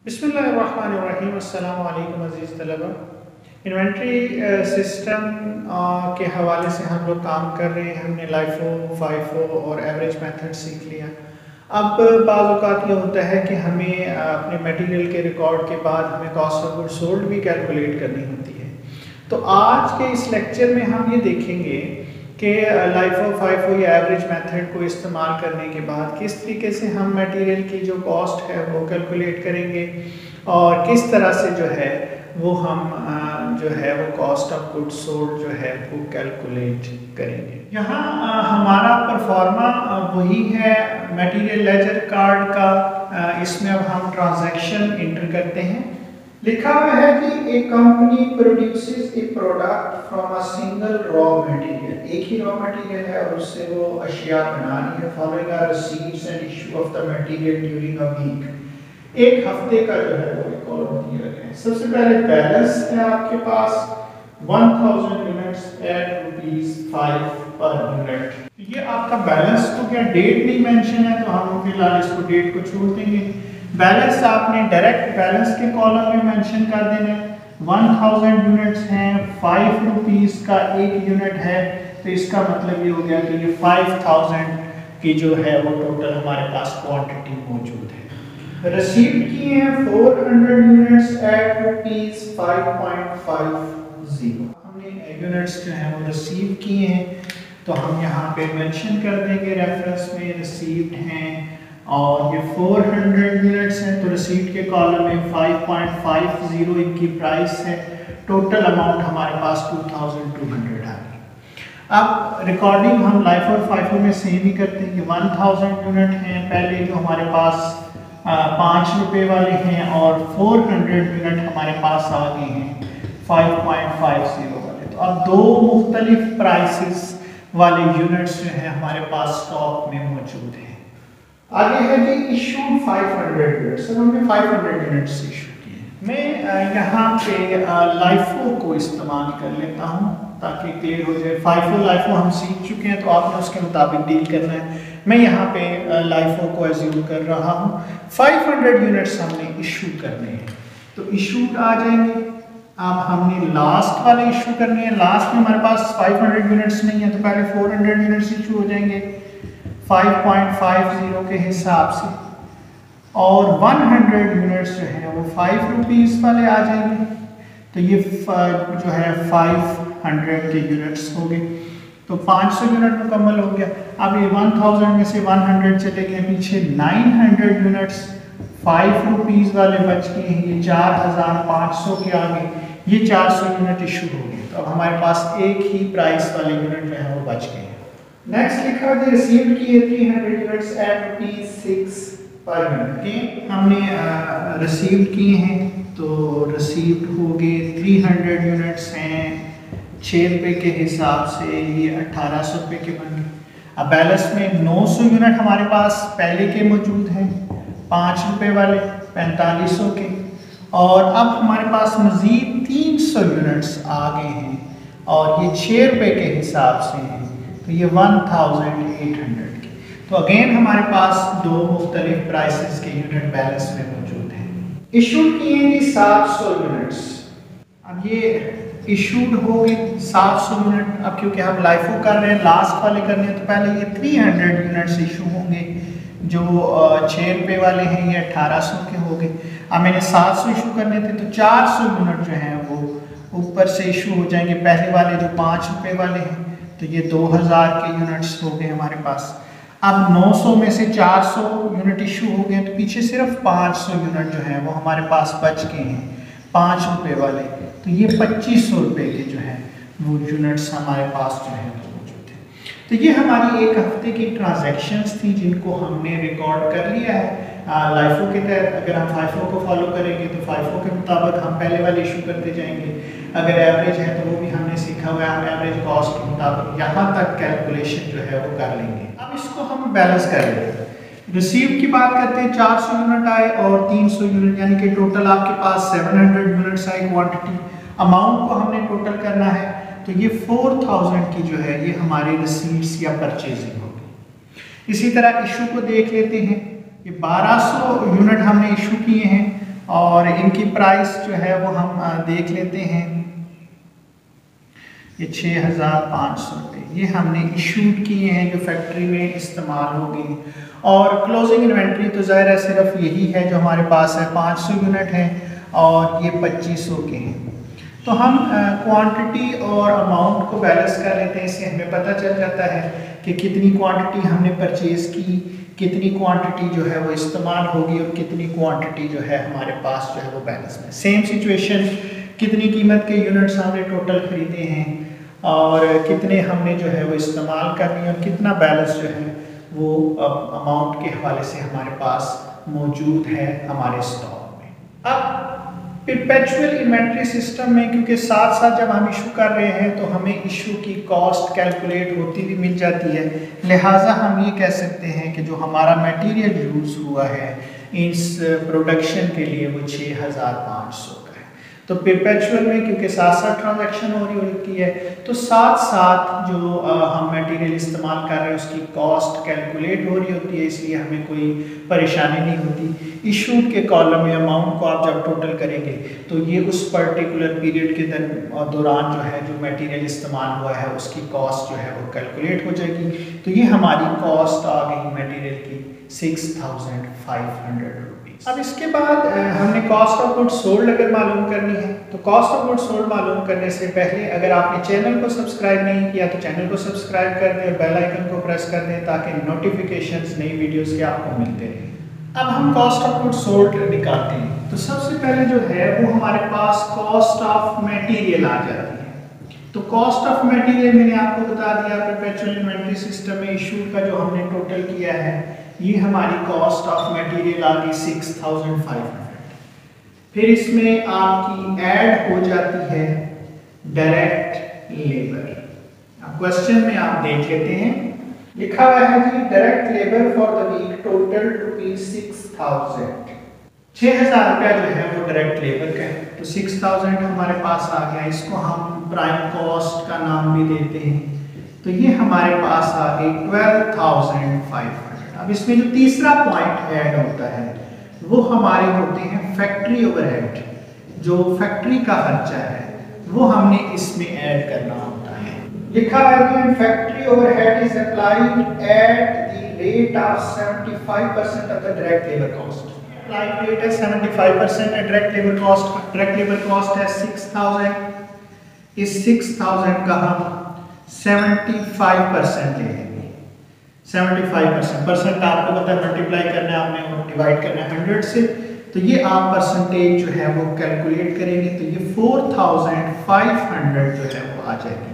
बिस्मिल्लाहिर्रहमानिर्रहीम। अस्सलाम वालेकुम अज़ीज़ तलबा। इन्वेंट्री सिस्टम के हवाले से हम लोग काम कर रहे हैं। हमने लाइफो, फाइफो और एवरेज मेथड सीख लिया। अब बाज़ औक़ात ये होता है कि हमें अपने मटेरियल के रिकॉर्ड के बाद हमें कॉस्ट ऑफ गुड्स सोल्ड भी कैलकुलेट करनी होती है। तो आज के इस लेक्चर में हम ये देखेंगे कि लाइफो, फाइफो या एवरेज मेथड को इस्तेमाल करने के बाद किस तरीके से हम मटेरियल की जो कॉस्ट है वो कैलकुलेट करेंगे और किस तरह से जो है वो हम जो है वो कॉस्ट ऑफ गुड्स सोल्ड जो है वो कैलकुलेट करेंगे। यहाँ हमारा परफॉर्मा वही है मटेरियल लेजर कार्ड का। इसमें अब हम ट्रांजैक्शन इंटर करते हैं। लिखा हुआ है कि एक company produces A product from a single raw material. एक ही रॉ मटेरियल है और उससे वो अशिया बना रही है। Following are receipts and issue of the material during a week. एक हफ्ते का जो है वो रिकॉर्ड दिया गया है। सबसे पहले बैलेंस है आपके पास 1000 यूनिट्स एट ₹5 पर यूनिट। ये आपका बैलेंस तो क्या डेट नहीं मेंशन है तो हम फिलहाल इसको डेट को छोड़ देंगे। बैलेंस आपने डायरेक्ट बैलेंस के कॉलम में मेंशन कर देना है। 1000 यूनिट्स हैं, ₹5 का एक यूनिट है तो इसका मतलब ये हो गया कि ये 5000 की जो है वो टोटल हमारे पास क्वांटिटी मौजूद है। रिसीव किए हैं 400 यूनिट्स एट ₹5.50। हमने यूनिट्स जो है वो रिसीव किए हैं तो हम यहाँ पे मेंशन कर देंगे रेफरेंस में रिसीव्ड हैं और ये 400 यूनिट्स हैं तो रिसीट के कॉलम में 5.50 इनकी प्राइस है। टोटल अमाउंट हमारे पास 2200 आ गई। अब रिकॉर्डिंग हम लाइफ और फाइफो में सेम ही करते हैं कि 1000 यूनिट हैं पहले जो हमारे पास ₹5 वाले हैं और 400 यूनिट हमारे पास आ गए हैं 5.50 वाले। तो अब दो मुख्तलिफ प्राइसेस वाले यूनिट्स जो हैं हमारे पास स्टॉक में मौजूद हैं। आगे है कि इशूड 500 यूनिट्स। हमने 500 यूनिट्स इशू किए। मैं यहाँ पे लाइफो को इस्तेमाल कर लेता हूँ ताकि क्लियर हो जाए। फाइफो लाइफो हम सीख चुके हैं तो आपने उसके मुताबिक डील करना है। मैं यहाँ पे लाइफो को एज्यूम कर रहा हूँ। 500 यूनिट्स हमने इशू करने हैं तो इशूड आ जाएंगे। अब हमने लास्ट वाले इशू करने हैं। लास्ट में हमारे पास 500 यूनिट्स नहीं है तो पहले 400 यूनिट्स इशू हो जाएंगे 5.50 के हिसाब से और 100 यूनिट्स जो है वो ₹5 वाले आ जाएंगे। तो ये जो है 500 के यूनिट्स हो गए तो 500 यूनिट मुकम्मल हो गया। अब ये 1000 में से 100 चले गए पीछे। 900 यूनिट्स ₹5 वाले बच गए हैं। ये 4500 के आ गए। ये 400 यूनिट इशू हो गए तो अब हमारे पास एक ही प्राइस वाले यूनिट जो है वो बच गए। नेक्स्ट लिखा है रिसीव्ड किए 300 यूनिट्स एट ₹6 पर यूनिट। हमने रिसीव्ड किए हैं तो रिसीव्ड हो गए 300 यूनिट्स हैं ₹6 के हिसाब से ये ₹1800 के बन गए। अब बैलेंस में 900 यूनिट हमारे पास पहले के मौजूद हैं ₹5 वाले 4500 के और अब हमारे पास मज़ीद 300 यूनिट्स आ गए हैं और ये ₹6 के हिसाब से हैं तो ये 1800 की। तो अगेन हमारे पास दो मुख्तलिफ प्राइसेस के यूनिट बैलेंस में मौजूद हैं। इशूड किए हैं 700 यूनिट्स। अब ये इशूड हो गए 700 यूनिट। अब क्योंकि हम लाइफो कर रहे हैं लास्ट वाले करने हैं तो पहले ये 300 यूनिट्स इशू होंगे जो ₹6 वाले हैं ये 1800 के हो गए। अब मैंने 700 इशू करने थे तो 400 यूनिट जो हैं वो ऊपर से इशू हो जाएंगे। पहले वाले जो ₹5 वाले हैं तो ये 2000 के यूनिट्स हो गए हमारे पास। अब 900 में से 400 यूनिट इशू हो गए तो पीछे सिर्फ 500 यूनिट जो है वो हमारे पास बच गए हैं ₹5 वाले। तो ये ₹2500 के जो है वो यूनिट्स हमारे पास जो है वो मौजूद है। तो ये हमारी एक हफ्ते की ट्रांजैक्शंस थी जिनको हमने रिकॉर्ड कर लिया है लाइफो के तहत। अगर हम फाइफो को फॉलो करेंगे तो फाइफो के मुताबिक हम पहले वाले इशू करते जाएंगे। अगर एवरेज है तो वो भी हमने सीखा हुआ है। हम एवरेज कॉस्ट के मुताबिक यहाँ तक कैलकुलेशन जो है वो कर लेंगे। अब इसको हम बैलेंस कर लेते हैं। रिसीव की बात करते हैं 400 यूनिट आए और 300 यूनिट यानी कि टोटल आपके पास 700 यूनिट्स आई क्वांटिटी। अमाउंट को हमने टोटल करना है तो ये 4000 की जो है ये हमारी रिसीट्स या परचेजिंग होगी। इसी तरह इशू को देख लेते हैं। ये 1200 यूनिट हमने इशू किए हैं और इनकी प्राइस जो है वो हम देख लेते हैं। ये 6,500 रुपये ये हमने इशूड किए हैं जो फैक्ट्री में इस्तेमाल होगी। और क्लोजिंग इन्वेंट्री तो ज़ाहिर है सिर्फ यही है जो हमारे पास है, 500 यूनिट हैं और ये 2500 के हैं। तो हम क्वांटिटी और अमाउंट को बैलेंस कर लेते हैं, इससे हमें पता चल जाता है कि कितनी क्वांटिटी हमने परचेज़ की, कितनी क्वांटिटी जो है वो इस्तेमाल होगी और कितनी क्वांटिटी जो है हमारे पास जो है वो बैलेंस में। सेम सिचुएशन, कितनी कीमत के यूनिट्स हमने टोटल ख़रीदे हैं और कितने हमने जो है वो इस्तेमाल करनी है और कितना बैलेंस जो है वो अमाउंट के हवाले से हमारे पास मौजूद है हमारे स्टॉक में। अब परपेचुअल इन्वेंट्री सिस्टम में क्योंकि साथ साथ जब हम इशू कर रहे हैं तो हमें इशू की कॉस्ट कैलकुलेट होती भी मिल जाती है, लिहाजा हम ये कह सकते हैं कि जो हमारा मटेरियल यूज़ हुआ है इस प्रोडक्शन के लिए वो 6,500 का है। तो परपेचुअल में क्योंकि साथ साथ ट्रांजैक्शन हो रही होती है तो साथ साथ जो हम मटेरियल इस्तेमाल कर रहे हैं उसकी कॉस्ट कैलकुलेट हो रही होती है, इसलिए हमें कोई परेशानी नहीं होती। इशूड के कॉलम में अमाउंट को आप जब टोटल करेंगे तो ये उस पर्टिकुलर पीरियड के दौरान जो है जो मटेरियल इस्तेमाल हुआ है उसकी कॉस्ट जो है वो कैलकुलेट हो जाएगी। तो ये हमारी कॉस्ट आ गई मटेरियल की 6,500 रुपीज़। अब इसके बाद हमने कॉस्ट ऑफ गुड्स सोल्ड अगर मालूम करनी है तो कॉस्ट ऑफ गुड्स सोल्ड मालूम करने से पहले अगर आपने चैनल को सब्सक्राइब नहीं किया तो चैनल को सब्सक्राइब कर दें और बेल आइकन को प्रेस कर दें ताकि नोटिफिकेशंस नई वीडियोस के आपको मिलते रहें। अब हम कॉस्ट ऑफ गुड्स सोल्ड निकालते हैं तो सबसे पहले जो है वो हमारे पास कॉस्ट ऑफ मटेरियल आ जाती है। तो कॉस्ट ऑफ मटेरियल मैंने आपको बता दिया परपेचुअल इन्वेंट्री सिस्टम में इशू का जो हमने टोटल किया है ये हमारी कॉस्ट ऑफ मटेरियल आ गई 6,500। फिर इसमें आपकी ऐड हो जाती है डायरेक्ट लेबर। अब क्वेश्चन में आप देख लेते हैं, लिखा हुआ है जी direct labour for the week total ₹6,000। 6,000 रुपया जो है वो डायरेक्ट लेबर का है तो 6,000 हमारे पास आ गया। इसको हम प्राइम कॉस्ट का नाम भी देते हैं तो ये हमारे पास आ गई 12,500। अब इसमें जो तीसरा पॉइंट ऐड होता है वो हमारे होते हैं फैक्ट्री ओवरहेड। जो फैक्ट्री का खर्चा है वो हमने इसमें ऐड करना होता है। लिखा है factory overhead is applied at the rate of 75% of the direct labour cost. Applied rate है 75% है direct labour cost. Direct labour cost है 6,000। इस 6,000 का हम 75% ले लेंगे। 75% परसेंट आपको पता है मल्टीप्लाई करना है आपने और डिवाइड करना है 100 से, तो ये आप परसेंटेज जो है वो कैलकुलेट करेंगे तो ये 4,500 जो है वो आ जाएगी।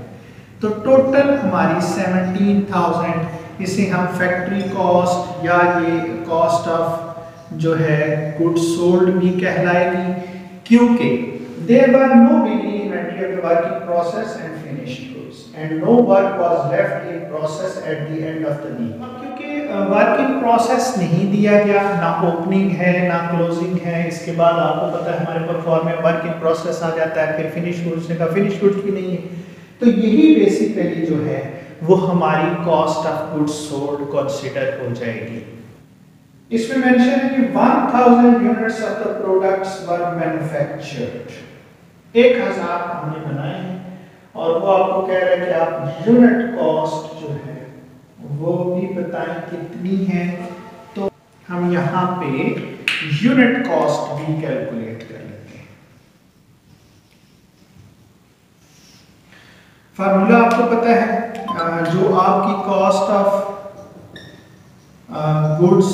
तो टोटल हमारी 17,000 इसे हम फैक्ट्री कॉस्ट या ये कॉस्ट ऑफ जो है गुड्स सोल्ड भी कहलाएगी क्योंकि there were no beginning inventory of the working process and finished goods and no work was left in process at the end of the week. क्योंकि working process नहीं दिया गया, ना ओपनिंग है ना क्लोजिंग है, इसके बाद आपको पता है हमारे परफॉर्म में वर्क इन प्रोसेस आ जाता है, फिर फिनिश गुड्स का फिनिश गुड्स भी नहीं है। तो यही बेसिकली जो है वो हमारी cost of goods sold consider हो जाएगी। इसमें मेंशन है कि 1000 units of the products were manufactured. 1000 हमने बनाए हैं और वो आपको कह रहा है कि आप यूनिट कॉस्ट जो है वो भी बताएं कितनी है। तो हम यहाँ पे यूनिट कॉस्ट भी कैलकुलेट कर लेते हैं। फार्मूला आपको पता है, जो आपकी कॉस्ट ऑफ गुड्स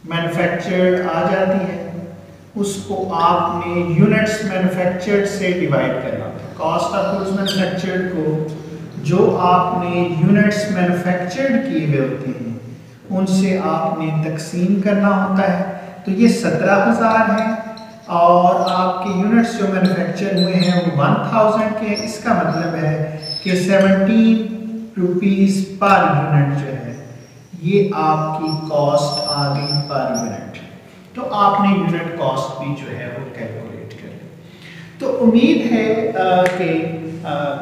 मैन्युफैक्चर्ड आ जाती है उसको आपने यूनिट्स मैन्युफैक्चर्ड से डिवाइड करना होता है। कॉस्ट ऑफ गुड्स मैन्युफैक्चर्ड को जो आपने यूनिट्स मैन्युफैक्चर्ड किए हुए होते हैं उनसे आपने तकसीम करना होता है। तो ये 17,000 है और आपके यूनिट्स जो मैन्युफैक्चर हुए हैं वो 1000 के। इसका मतलब है कि 17 रुपीज़ पर यूनिट जो है ये आपकी कॉस्ट आ गई पर यूनिट। तो आपने यूनिट कॉस्ट भी जो है वो कैलकुलेट कर ली। तो उम्मीद है कि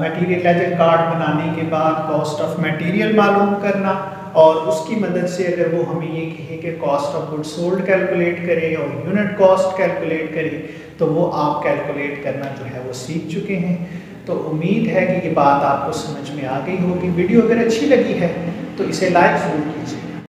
मटेरियल लेजर कार्ड बनाने के बाद कॉस्ट ऑफ मटेरियल मालूम करना और उसकी मदद से अगर वो हमें ये कहे कि cost of good sold calculate करे और यूनिट कॉस्ट कैलकुलेट करे तो वो आप कैलकुलेट करना जो है वो सीख चुके हैं। तो उम्मीद है कि ये बात आपको समझ में आ गई होगी। वीडियो अगर अच्छी लगी है तो इसे लाइक ज़रूर कीजिए।